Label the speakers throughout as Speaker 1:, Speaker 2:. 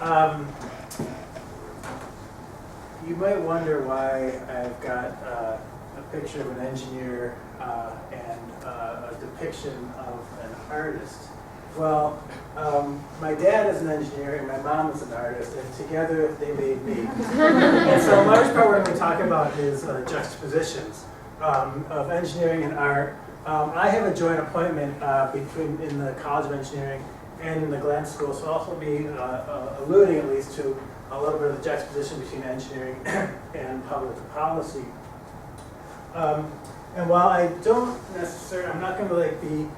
Speaker 1: Um, you might wonder why I've got a picture of an engineer and a depiction of an artist. Well, my dad is an engineer and my mom is an artist, and together they made me. And so a large part what I'm going to talk about is juxtapositions of engineering and art. I have a joint appointment in the College of Engineering and in the Glenn School, so I'll also be alluding at least to a little bit of the juxtaposition between engineering and public policy. And while I don't necessarily, I'm not going to be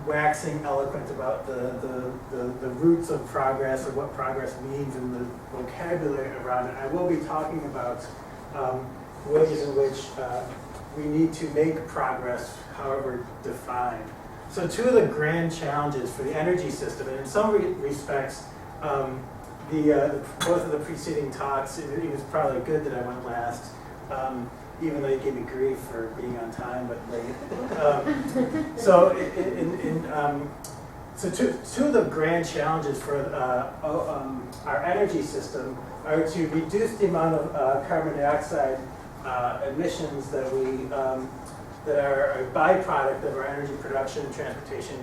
Speaker 1: waxing eloquent about the roots of progress or what progress means and the vocabulary around it. I will be talking about ways in which we need to make progress, however defined. So two of the grand challenges for the energy system, and in some respects, both of the preceding talks, it was probably good that I went last, even though you gave me grief for being on time but late. So two of the grand challenges for our energy system are to reduce the amount of carbon dioxide emissions that that are a byproduct of our energy production, transportation,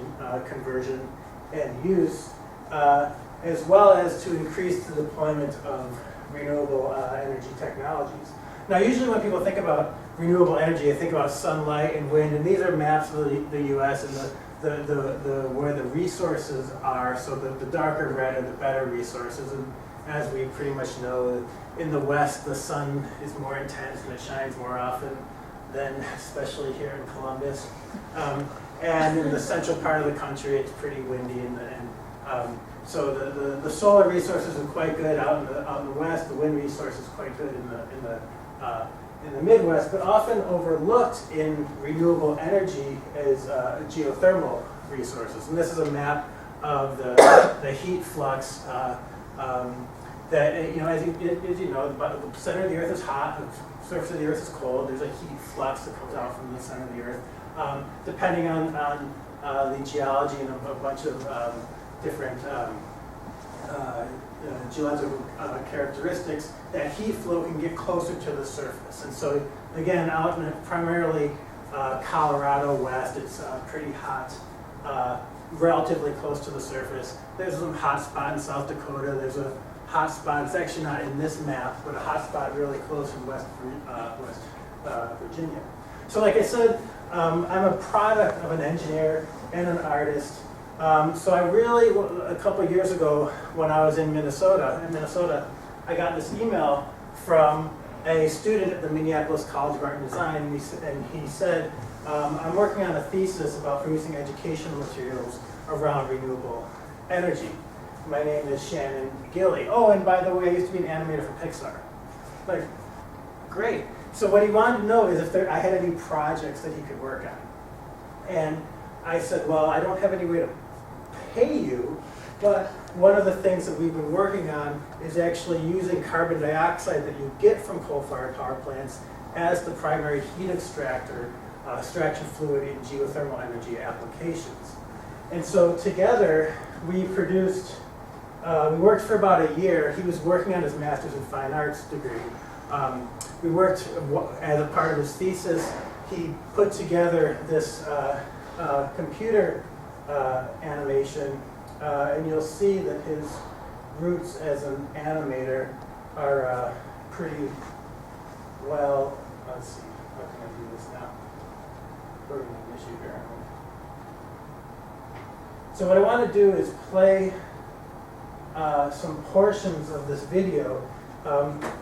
Speaker 1: conversion, and use, as well as to increase the deployment of renewable energy technologies. Now, usually when people think about renewable energy, they think about sunlight and wind, and these are maps of the U.S. and where the resources are. So the darker red are the better resources, and as we pretty much know, in the West, the sun is more intense and it shines more often than, especially here in Columbus. And in the central part of the country, it's pretty windy, so the solar resources are quite good out in the West. The wind resource is quite good in the Midwest, but often overlooked in renewable energy is geothermal resources. And this is a map of the heat flux that, as you know, the center of the Earth is hot, the surface of the Earth is cold. There's a heat flux that comes out from the center of the Earth. Depending on the geology and a bunch of different geological characteristics, that heat flow can get closer to the surface. And so, again, out in primarily Colorado West, it's pretty hot, relatively close to the surface. There's some hot spot in South Dakota. There's a hot spot, it's actually not in this map, but a hot spot really close in West Virginia. So like I said, I'm a product of an engineer and an artist. So I really, a couple of years ago when I was in Minnesota, I got this email from a student at the Minneapolis College of Art and Design, and he said, I'm working on a thesis about producing educational materials around renewable energy. My name is Shannon Gilly. Oh, and by the way, I used to be an animator for Pixar. Like, great. So what he wanted to know is if I had any projects that he could work on. And I said, well, I don't have any way to pay you, but one of the things that we've been working on is actually using carbon dioxide that you get from coal-fired power plants as the primary heat extraction fluid in geothermal energy applications. And so together, we produced, we worked for about a year. He was working on his master's in fine arts degree. We worked as a part of his thesis. He put together this computer animation, and you'll see that his roots as an animator are pretty well. Let's see, how can I do this now? We're going to have an issue here. So what I want to do is play some portions of this video,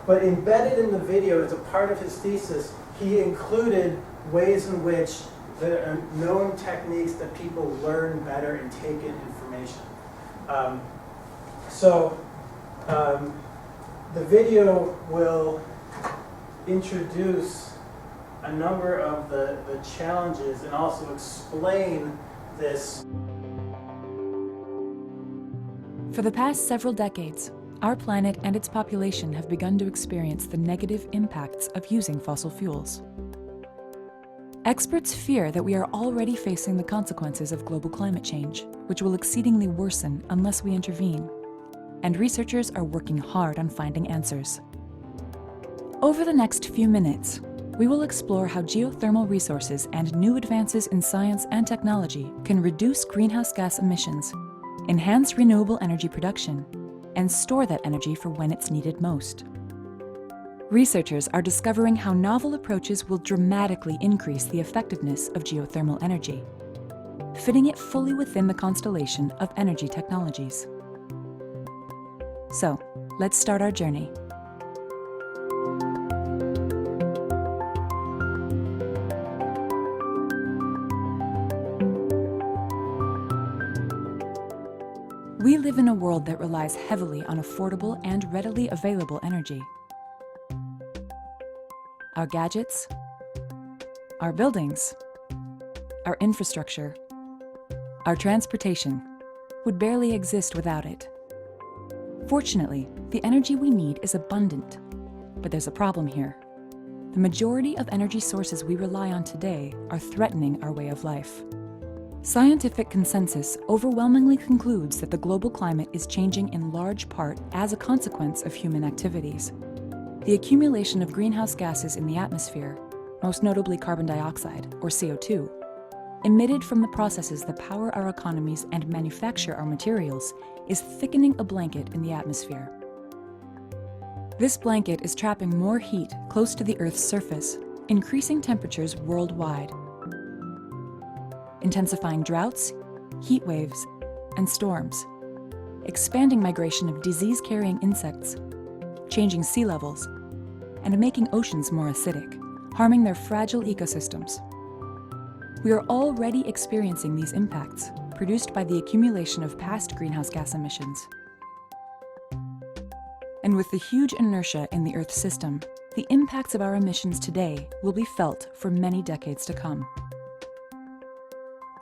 Speaker 1: but embedded in the video as a part of his thesis, he included ways in which there are known techniques that people learn better and take in information. The video will introduce a number of the challenges and also explain this.
Speaker 2: For the past several decades, our planet and its population have begun to experience the negative impacts of using fossil fuels. Experts fear that we are already facing the consequences of global climate change, which will exceedingly worsen unless we intervene. and researchers are working hard on finding answers. Over the next few minutes, we will explore how geothermal resources and new advances in science and technology can reduce greenhouse gas emissions, enhance renewable energy production, and store that energy for when it's needed most. Researchers are discovering how novel approaches will dramatically increase the effectiveness of geothermal energy, fitting it fully within the constellation of energy technologies. So, let's start our journey. We live in a world that relies heavily on affordable and readily available energy. Our gadgets, our buildings, our infrastructure, our transportation would barely exist without it. Fortunately, the energy we need is abundant, but there's a problem here. The majority of energy sources we rely on today are threatening our way of life. Scientific consensus overwhelmingly concludes that the global climate is changing in large part as a consequence of human activities. The accumulation of greenhouse gases in the atmosphere, most notably carbon dioxide, or CO2, emitted from the processes that power our economies and manufacture our materials, is thickening a blanket in the atmosphere. This blanket is trapping more heat close to the Earth's surface, increasing temperatures worldwide, intensifying droughts, heat waves, and storms, expanding migration of disease-carrying insects, changing sea levels, and making oceans more acidic, harming their fragile ecosystems. We are already experiencing these impacts, produced by the accumulation of past greenhouse gas emissions. And with the huge inertia in the Earth's system, the impacts of our emissions today will be felt for many decades to come.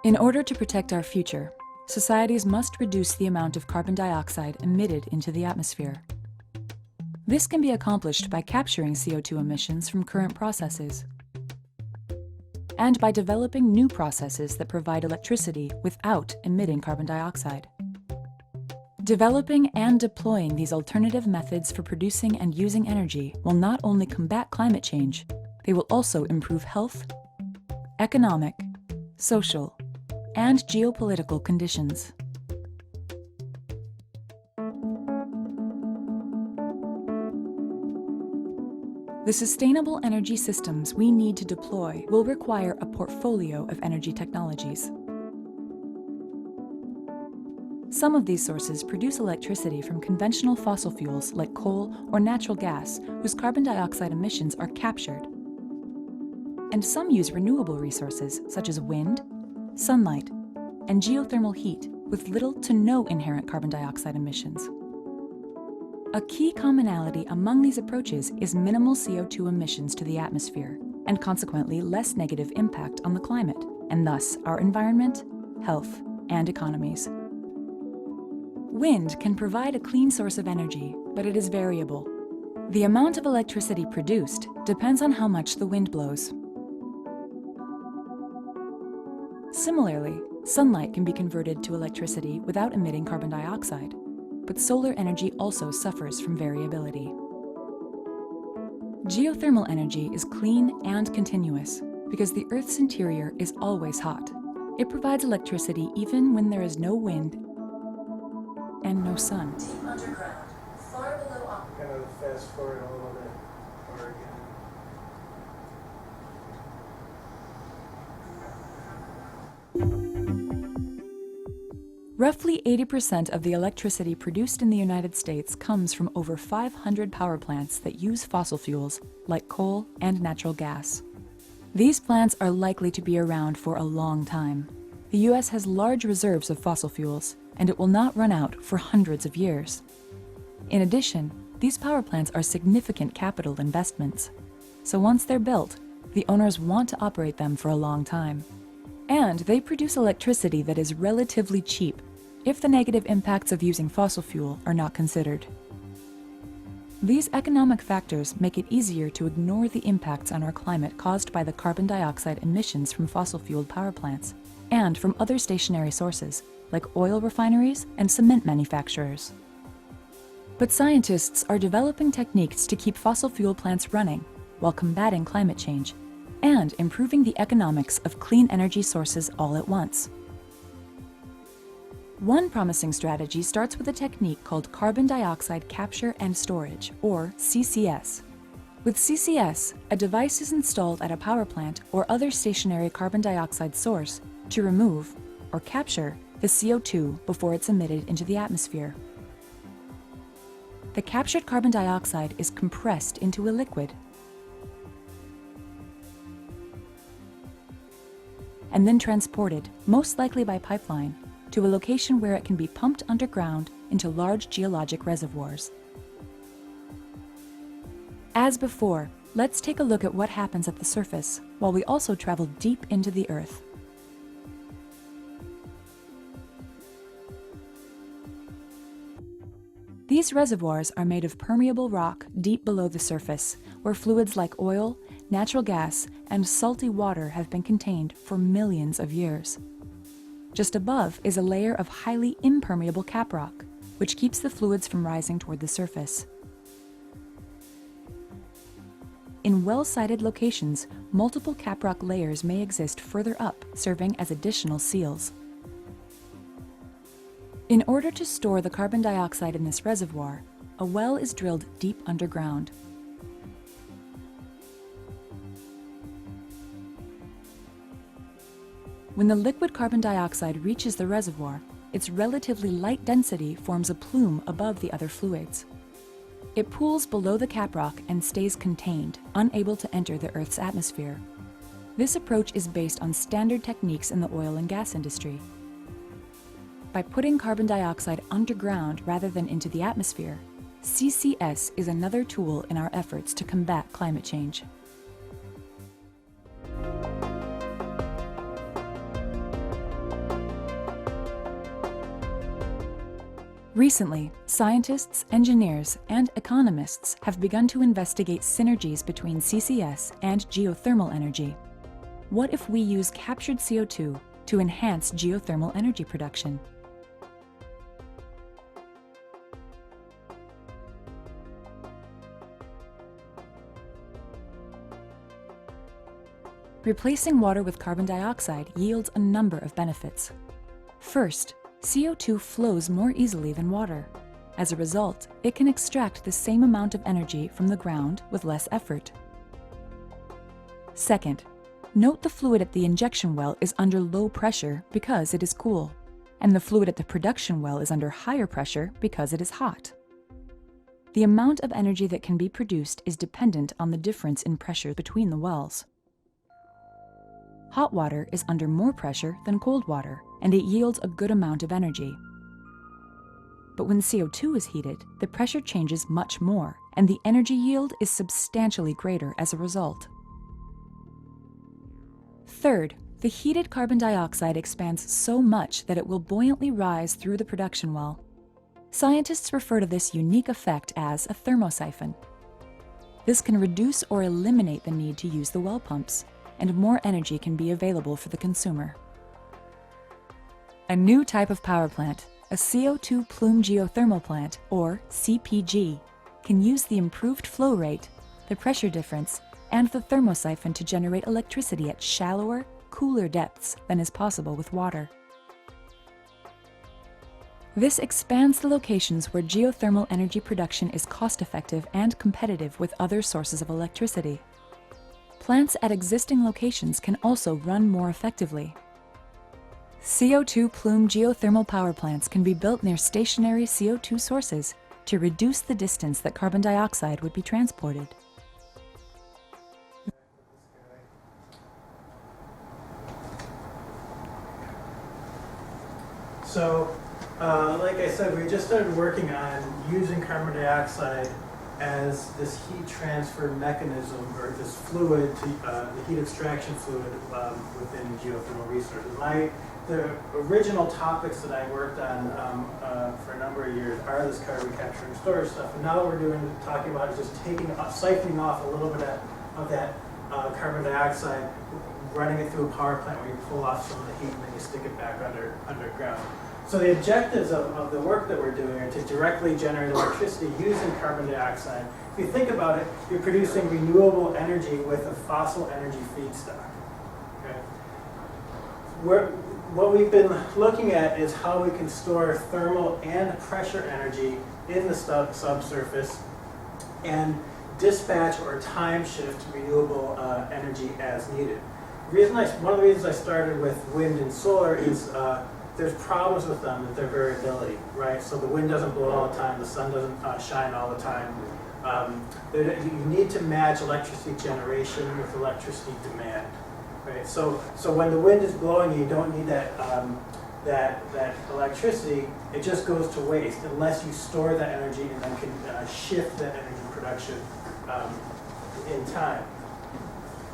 Speaker 2: In order to protect our future, societies must reduce the amount of carbon dioxide emitted into the atmosphere. This can be accomplished by capturing CO2 emissions from current processes and by developing new processes that provide electricity without emitting carbon dioxide. Developing and deploying these alternative methods for producing and using energy will not only combat climate change, they will also improve health, economic, social, and geopolitical conditions. The sustainable energy systems we need to deploy will require a portfolio of energy technologies. Some of these sources produce electricity from conventional fossil fuels like coal or natural gas, whose carbon dioxide emissions are captured. And some use renewable resources such as wind, sunlight, and geothermal heat with little to no inherent carbon dioxide emissions. A key commonality among these approaches is minimal CO2 emissions to the atmosphere, and consequently less negative impact on the climate, and thus our environment, health, and economies. Wind can provide a clean source of energy, but it is variable. The amount of electricity produced depends on how much the wind blows. Similarly, sunlight can be converted to electricity without emitting carbon dioxide, but solar energy also suffers from variability. Geothermal energy is clean and continuous because the Earth's interior is always hot. It provides electricity even when there is no wind and no sun.
Speaker 3: Deep underground, far below
Speaker 1: I'm going to fast forward a little bit or again.
Speaker 2: Roughly 80% of the electricity produced in the United States comes from over 500 power plants that use fossil fuels like coal and natural gas. These plants are likely to be around for a long time. The U.S. has large reserves of fossil fuels, and it will not run out for hundreds of years. In addition, these power plants are significant capital investments. So once they're built, the owners want to operate them for a long time. And they produce electricity that is relatively cheap if the negative impacts of using fossil fuel are not considered. These economic factors make it easier to ignore the impacts on our climate caused by the carbon dioxide emissions from fossil-fueled power plants and from other stationary sources like oil refineries and cement manufacturers. But scientists are developing techniques to keep fossil fuel plants running while combating climate change and improving the economics of clean energy sources all at once. One promising strategy starts with a technique called carbon dioxide capture and storage, or CCS. With CCS, a device is installed at a power plant or other stationary carbon dioxide source to remove or capture the CO2 before it's emitted into the atmosphere. The captured carbon dioxide is compressed into a liquid and then transported, most likely by pipeline, to a location where it can be pumped underground into large geologic reservoirs. As before, let's take a look at what happens at the surface while we also travel deep into the Earth. These reservoirs are made of permeable rock deep below the surface, where fluids like oil, natural gas, and salty water have been contained for millions of years. Just above is a layer of highly impermeable caprock, which keeps the fluids from rising toward the surface. In well-sited locations, multiple caprock layers may exist further up, serving as additional seals. In order to store the carbon dioxide in this reservoir, a well is drilled deep underground. When the liquid carbon dioxide reaches the reservoir, its relatively light density forms a plume above the other fluids. It pools below the caprock and stays contained, unable to enter the Earth's atmosphere. This approach is based on standard techniques in the oil and gas industry. By putting carbon dioxide underground rather than into the atmosphere, CCS is another tool in our efforts to combat climate change. Recently, scientists, engineers, and economists have begun to investigate synergies between CCS and geothermal energy. What if we use captured CO2 to enhance geothermal energy production? Replacing water with carbon dioxide yields a number of benefits. First, CO2 flows more easily than water. As a result, it can extract the same amount of energy from the ground with less effort. Second, note the fluid at the injection well is under low pressure because it is cool, and the fluid at the production well is under higher pressure because it is hot. The amount of energy that can be produced is dependent on the difference in pressure between the wells. Hot water is under more pressure than cold water, and it yields a good amount of energy. But when CO2 is heated, the pressure changes much more, and the energy yield is substantially greater as a result. Third, the heated carbon dioxide expands so much that it will buoyantly rise through the production well. Scientists refer to this unique effect as a thermosiphon. This can reduce or eliminate the need to use the well pumps, and more energy can be available for the consumer. A new type of power plant, a CO2 plume geothermal plant, or CPG, can use the improved flow rate, the pressure difference, and the thermosiphon to generate electricity at shallower, cooler depths than is possible with water. This expands the locations where geothermal energy production is cost-effective and competitive with other sources of electricity. Plants at existing locations can also run more effectively. CO2 plume geothermal power plants can be built near stationary CO2 sources to reduce the distance that carbon dioxide would be transported.
Speaker 1: So, like I said, we just started working on using carbon dioxide as this heat transfer mechanism, or this fluid, the heat extraction fluid within geothermal resources. The original topics that I worked on for a number of years are this carbon capture and storage stuff. And now what we're talking about is just siphoning off a little bit of that carbon dioxide, running it through a power plant where you pull off some of the heat and then you stick it back underground. So the objectives of the work that we're doing are to directly generate electricity using carbon dioxide. If you think about it, you're producing renewable energy with a fossil energy feedstock. Okay? What we've been looking at is how we can store thermal and pressure energy in the subsurface and dispatch or time shift renewable energy as needed. One of the reasons I started with wind and solar is there's problems with them with their variability, right? So the wind doesn't blow all the time, the sun doesn't shine all the time. You need to match electricity generation with electricity demand, right? So when the wind is blowing, you don't need that electricity. It just goes to waste unless you store that energy and then can shift that energy production in time.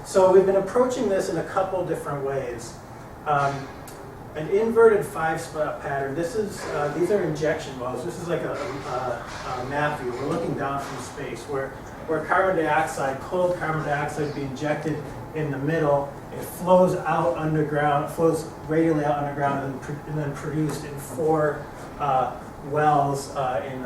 Speaker 1: So we've been approaching this in a couple different ways. An inverted 5-spot pattern. These are injection wells. This is like a map view. We're looking down from space where carbon dioxide, cold carbon dioxide, would be injected in the middle. It flows out underground, flows radially out underground, and then produced in 4 wells in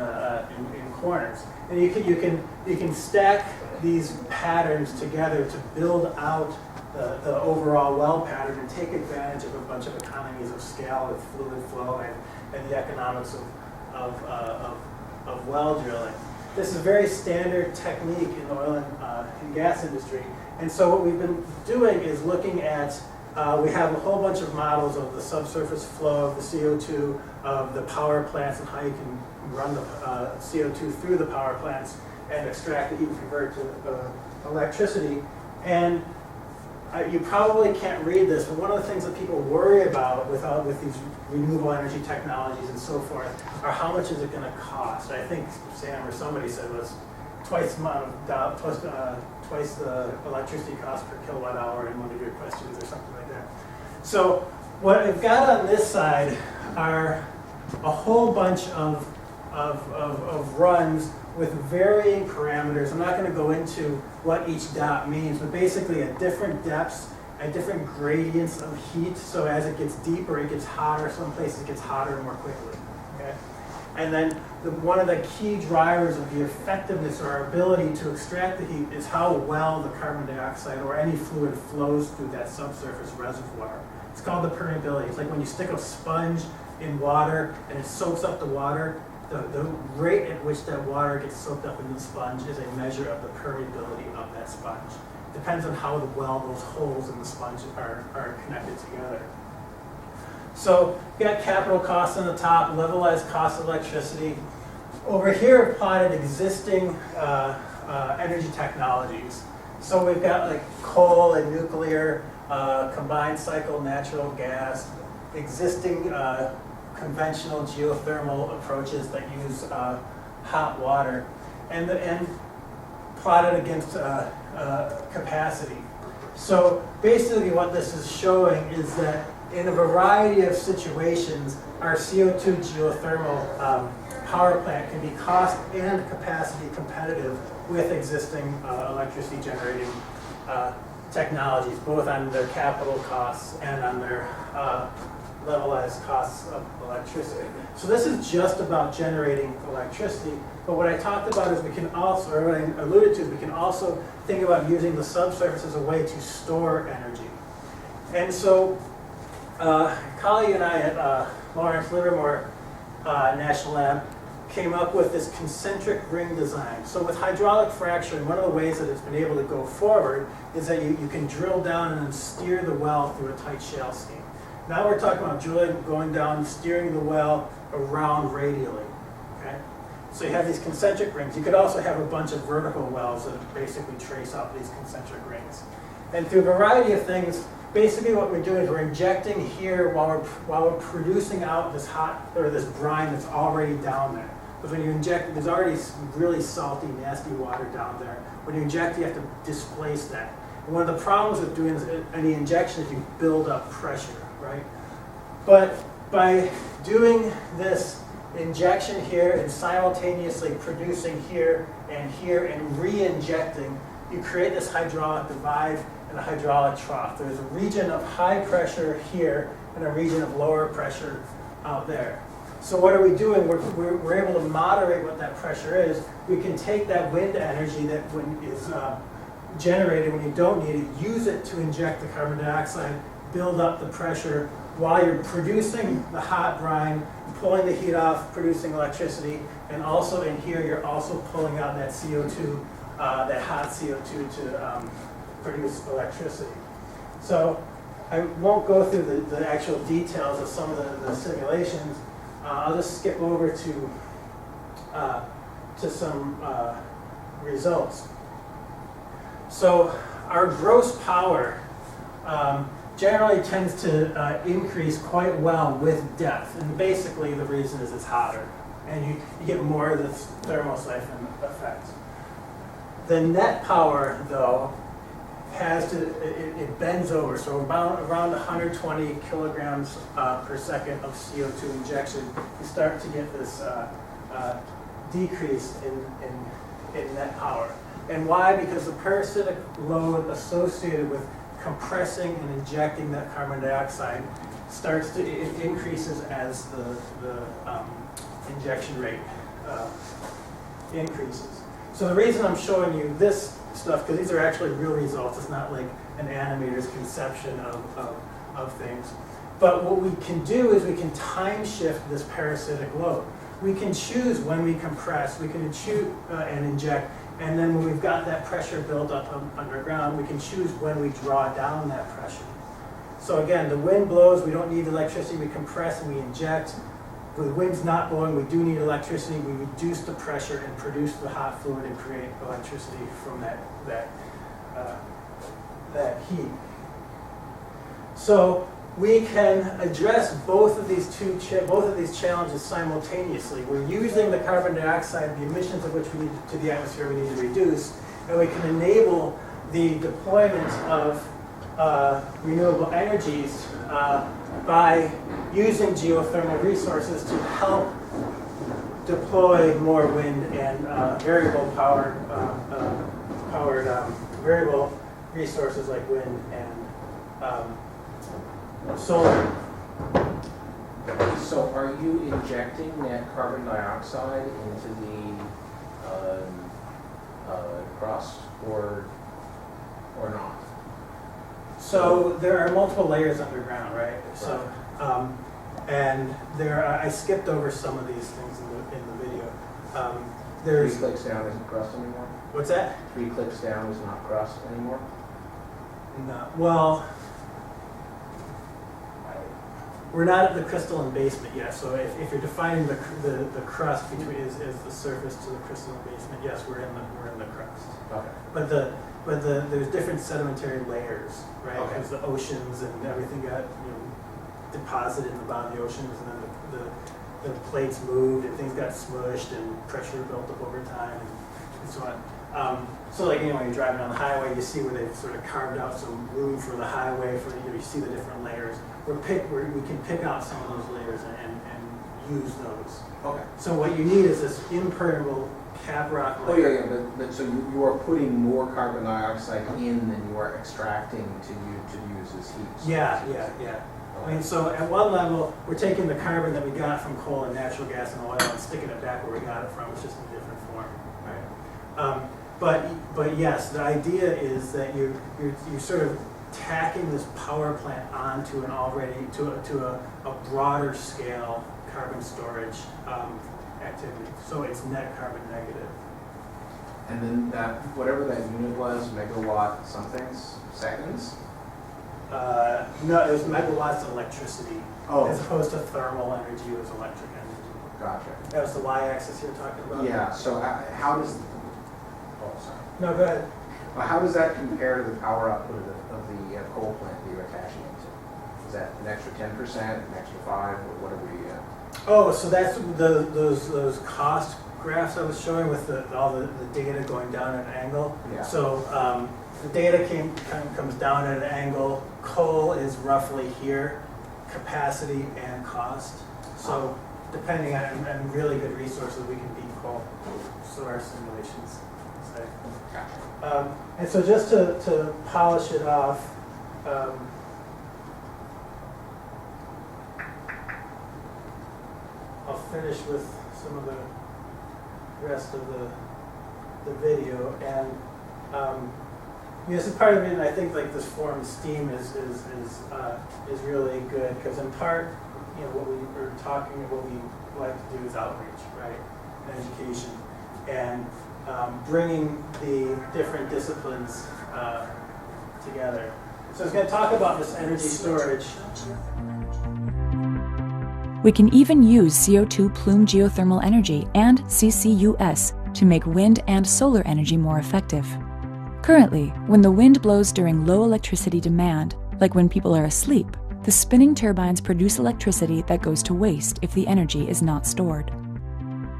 Speaker 1: corners. And you can stack these patterns together to build out the overall well pattern and take advantage of a bunch of economies of scale with fluid flow and the economics of well drilling. This is a very standard technique in the oil and gas industry. And so what we've been doing is looking at, we have a whole bunch of models of the subsurface flow of the CO2, of the power plants and how you can run the CO2 through the power plants and extract the heat and convert to electricity. And you probably can't read this, but one of the things that people worry about with these renewable energy technologies and so forth are how much is it going to cost. I think Sam or somebody said it was twice the electricity cost per kilowatt hour in one of your questions or something like that. So what I've got on this side are a whole bunch of runs with varying parameters. I'm not going to go into what each dot means, but basically at different depths, at different gradients of heat. So as it gets deeper, it gets hotter. Some places it gets hotter more quickly. Okay? And then one of the key drivers of the effectiveness or our ability to extract the heat is how well the carbon dioxide or any fluid flows through that subsurface reservoir. It's called the permeability. It's like when you stick a sponge in water and it soaks up the water. The rate at which that water gets soaked up in the sponge is a measure of the permeability of that sponge. Depends on how well those holes in the sponge are connected together. So we got capital costs on the top, levelized cost of electricity. Over here, I've plotted existing energy technologies. So we've got like coal and nuclear, combined cycle natural gas, existing conventional geothermal approaches that use hot water, and plotted against capacity. So basically what this is showing is that in a variety of situations, our CO2 geothermal power plant can be cost and capacity competitive with existing electricity generating technologies, both on their capital costs and on their levelized costs of electricity. So this is just about generating electricity, but what I talked about is we can also, or what I alluded to, we can also think about using the subsurface as a way to store energy. And so a colleague and I at Lawrence Livermore National Lab came up with this concentric ring design. So with hydraulic fracturing, one of the ways that it's been able to go forward is that you can drill down and then steer the well through a tight shale scheme. Now we're talking about drilling, going down, steering the well around radially. Okay? So you have these concentric rings. You could also have a bunch of vertical wells that basically trace out these concentric rings. And through a variety of things, basically what we're doing is we're injecting here while we're producing out this hot, or this brine that's already down there. Because when you inject, there's already really salty, nasty water down there. When you inject, you have to displace that. And one of the problems with doing any injection is you build up pressure, right? But by doing this injection here and simultaneously producing here and re-injecting, you create this hydraulic divide and a hydraulic trough. There's a region of high pressure here and a region of lower pressure out there. So what are we doing? We're able to moderate what that pressure is. We can take that wind energy that is generated when you don't need it, use it to inject the carbon dioxide, build up the pressure while you're producing the hot brine, pulling the heat off, producing electricity, and also in here you're also pulling out that CO2, that hot CO2 to produce electricity. So I won't go through the actual details of some of the simulations. I'll just skip over to some results. So our gross power generally tends to increase quite well with depth, and basically the reason is it's hotter, and you get more of this thermosiphon effect. The net power, though, it bends over, so around 120 kilograms per second of CO2 injection, you start to get this decrease in net power. And why? Because the parasitic load associated with compressing and injecting that carbon dioxide it increases as the injection rate increases. So the reason I'm showing you this stuff, because these are actually real results, it's not like an animator's conception of things. But what we can do is we can time shift this parasitic load. We can choose when we compress, we can choose and inject, and then when we've got that pressure built up underground, we can choose when we draw down that pressure. So again, the wind blows, we don't need electricity, we compress and we inject. When the wind's not blowing, we do need electricity, we reduce the pressure and produce the hot fluid and create electricity from that heat. So we can address both of these challenges simultaneously. We're using the carbon dioxide, the emissions of which we need to the atmosphere we need to reduce, and we can enable the deployment of renewable energies by using geothermal resources to help deploy more wind and variable variable resources like wind and solar.
Speaker 4: So are you injecting that carbon dioxide into the crust or not?
Speaker 1: So there are multiple layers underground, right? So, and I skipped over some of these things in the video. There's
Speaker 4: 3 clicks down isn't crust anymore?
Speaker 1: What's that?
Speaker 4: 3 clicks down is not crust anymore?
Speaker 1: No. Well, we're not at the crystalline basement yet. So if you're defining the crust between is the surface to the crystalline basement, yes, we're in the crust.
Speaker 4: Okay.
Speaker 1: But there's different sedimentary layers, right?
Speaker 4: Okay.
Speaker 1: Because the oceans and everything got deposited in the bottom of the oceans, and then the plates moved and things got smushed and pressure built up over time and so on. So like when you're driving on the highway, you see where they've sort of carved out some room for the highway for you see the different layers. We can pick out some of those layers and use those.
Speaker 4: Okay.
Speaker 1: So what you need is this impermeable cap rock layer.
Speaker 4: Oh yeah, but so you are putting more carbon dioxide in than you are extracting to use as heat.
Speaker 1: Yeah. I mean, so at one level, we're taking the carbon that we got from coal and natural gas and oil and sticking it back where we got it from. It's just in a different form, right? But yes, the idea is that you're sort of tacking this power plant onto an already to a broader scale carbon storage activity. So it's net carbon negative.
Speaker 4: And then that whatever that unit was, megawatt somethings seconds.
Speaker 1: No, it was megawatts of electricity.
Speaker 4: Oh.
Speaker 1: As opposed to thermal energy, it was electric energy.
Speaker 4: Gotcha.
Speaker 1: That was the y-axis you're talking about?
Speaker 4: Yeah. So how does? Oh, sorry.
Speaker 1: No, go ahead.
Speaker 4: Well, how does that compare to the power output of the coal plant that you're attaching it to? Is that an extra 10%, an extra 5, or what are we?
Speaker 1: Oh, so that's those cost graphs I was showing with all the data going down at an angle.
Speaker 4: Yeah.
Speaker 1: So the data comes down at an angle. Coal is roughly here, capacity and cost. So depending on really good resources, we can beat coal. So our simulations say. And so just to polish it off, I'll finish with some of the rest of the video. And this is part of it, and I think like this form STEAM is really good, because in part, what we were talking, what we like to do is outreach, right, and education, and bringing the different disciplines together. So I was going to talk about this energy storage.
Speaker 2: We can even use CO2 plume geothermal energy and CCUS to make wind and solar energy more effective. Currently, when the wind blows during low electricity demand, like when people are asleep, the spinning turbines produce electricity that goes to waste if the energy is not stored.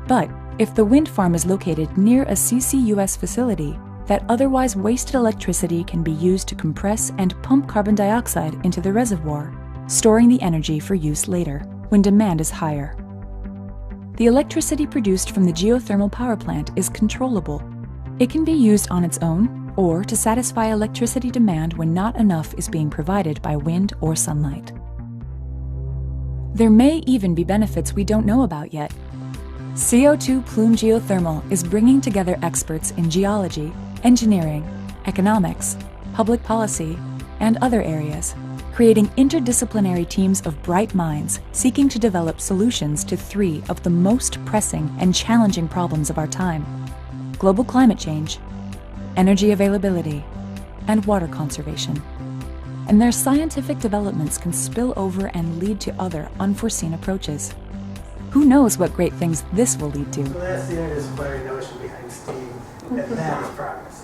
Speaker 2: But if the wind farm is located near a CCUS facility, that otherwise wasted electricity can be used to compress and pump carbon dioxide into the reservoir, storing the energy for use later, when demand is higher. The electricity produced from the geothermal power plant is controllable. It can be used on its own, or to satisfy electricity demand when not enough is being provided by wind or sunlight. There may even be benefits we don't know about yet. CO2 plume geothermal is bringing together experts in geology, engineering, economics, public policy, and other areas, creating interdisciplinary teams of bright minds seeking to develop solutions to 3 of the most pressing and challenging problems of our time: global climate change, energy availability, and water conservation. And their scientific developments can spill over and lead to other unforeseen approaches. Who knows what great things this will lead to?
Speaker 1: So that's the interdisciplinary notion behind STEAM, advanced progress.